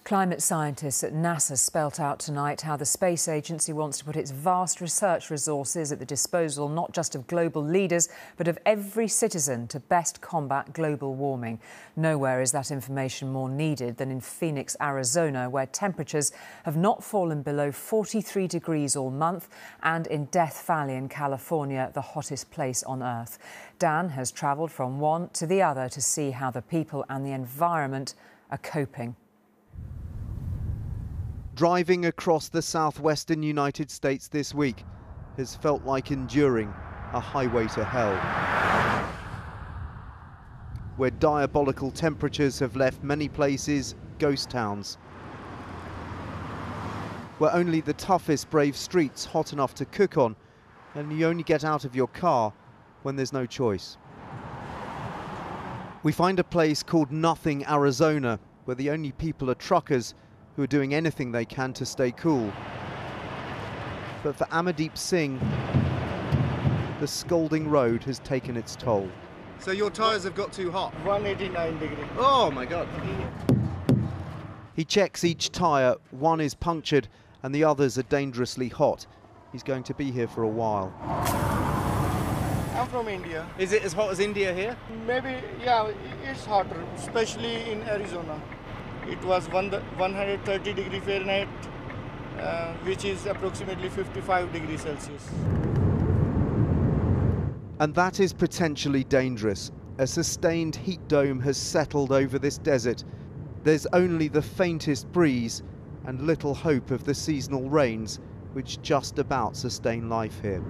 Climate scientists at NASA spelt out tonight how the space agency wants to put its vast research resources at the disposal not just of global leaders, but of every citizen to best combat global warming. Nowhere is that information more needed than in Phoenix, Arizona, where temperatures have not fallen below 43 degrees all month, and in Death Valley in California, the hottest place on Earth. Dan has travelled from one to the other to see how the people and the environment are coping. Driving across the southwestern United States this week has felt like enduring a highway to hell, where diabolical temperatures have left many places ghost towns, where only the toughest brave streets hot enough to cook on, and you only get out of your car when there's no choice. We find a place called Nothing, Arizona, where the only people are truckers who are doing anything they can to stay cool. But for Amardeep Singh, the scalding road has taken its toll. So your tyres have got too hot? 189 degrees. Oh my God. He checks each tyre, one is punctured and the others are dangerously hot. He's going to be here for a while. I'm from India. Is it as hot as India here? Maybe, yeah, it's hotter, especially in Arizona. It was 130 degrees Fahrenheit, which is approximately 55 degrees Celsius. And that is potentially dangerous. A sustained heat dome has settled over this desert. There's only the faintest breeze and little hope of the seasonal rains, which just about sustain life here.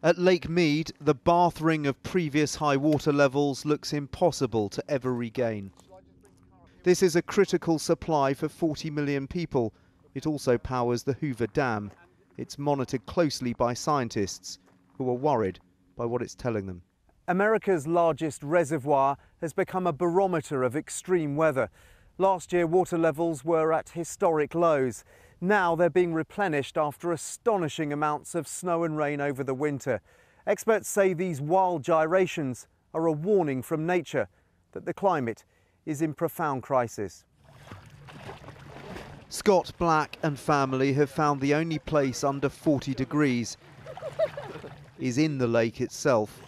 At Lake Mead, the bath ring of previous high water levels looks impossible to ever regain. This is a critical supply for 40 million people. It also powers the Hoover Dam. It's monitored closely by scientists who are worried by what it's telling them. America's largest reservoir has become a barometer of extreme weather. Last year, water levels were at historic lows. Now they're being replenished after astonishing amounts of snow and rain over the winter. Experts say these wild gyrations are a warning from nature that the climate is in profound crisis. Scott Black and family have found the only place under 40 degrees is in the lake itself.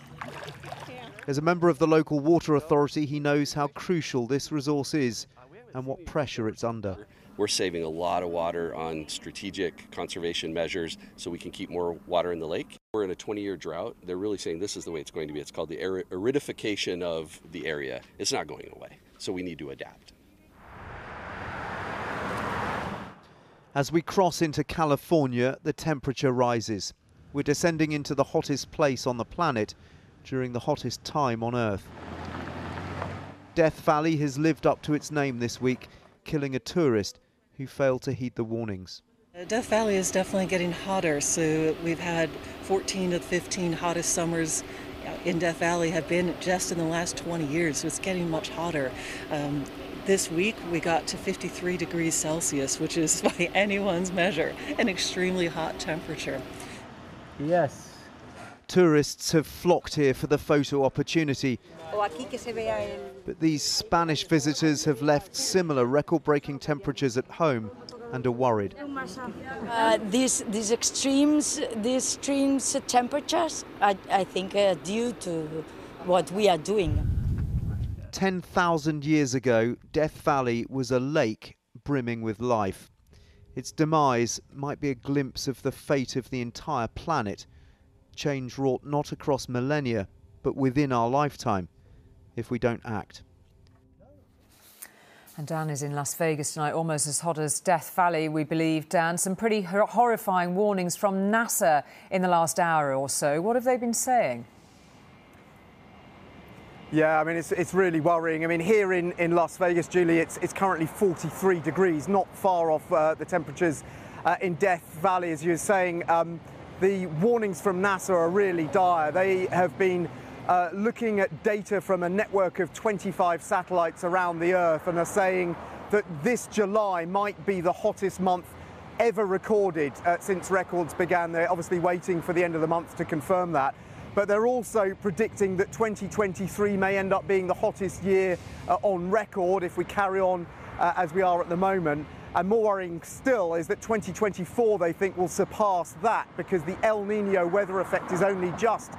As a member of the local water authority, he knows how crucial this resource is and what pressure it's under. We're saving a lot of water on strategic conservation measures so we can keep more water in the lake. We're in a 20-year drought. They're really saying this is the way it's going to be. It's called the aridification of the area. It's not going away, so we need to adapt. As we cross into California, the temperature rises. We're descending into the hottest place on the planet during the hottest time on Earth. Death Valley has lived up to its name this week, killing a tourist who failed to heed the warnings. Death Valley is definitely getting hotter, so we've had 14 of the 15 hottest summers in Death Valley have been just in the last 20 years, so it's getting much hotter. This week we got to 53 degrees Celsius, which is by anyone's measure an extremely hot temperature. Yes. Tourists have flocked here for the photo opportunity. But these Spanish visitors have left similar record-breaking temperatures at home and are worried. These extreme temperatures, I think, are due to what we are doing. 10,000 years ago, Death Valley was a lake brimming with life. Its demise might be a glimpse of the fate of the entire planet. Change wrought not across millennia, but within our lifetime, if we don't act. And Dan is in Las Vegas tonight, almost as hot as Death Valley, we believe. Dan, some pretty horrifying warnings from NASA in the last hour or so. What have they been saying? Yeah, I mean, it's really worrying. I mean, here in Las Vegas, Julie, it's currently 43 degrees, not far off the temperatures in Death Valley, as you were saying. The warnings from NASA are really dire. They have been looking at data from a network of 25 satellites around the Earth and are saying that this July might be the hottest month ever recorded since records began. They're obviously waiting for the end of the month to confirm that. but they're also predicting that 2023 may end up being the hottest year on record if we carry on as we are at the moment. And more worrying still is that 2024 they think will surpass that, because the El Nino weather effect is only just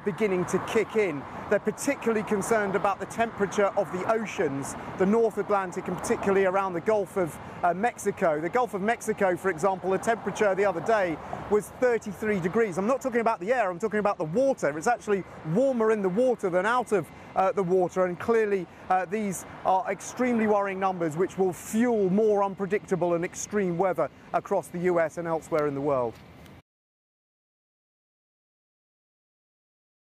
beginning to kick in. They're particularly concerned about the temperature of the oceans, the North Atlantic and particularly around the Gulf of Mexico. The Gulf of Mexico, for example, the temperature the other day was 33 degrees. I'm not talking about the air, I'm talking about the water. It's actually warmer in the water than out of the water, and clearly these are extremely worrying numbers which will fuel more unpredictable and extreme weather across the US and elsewhere in the world.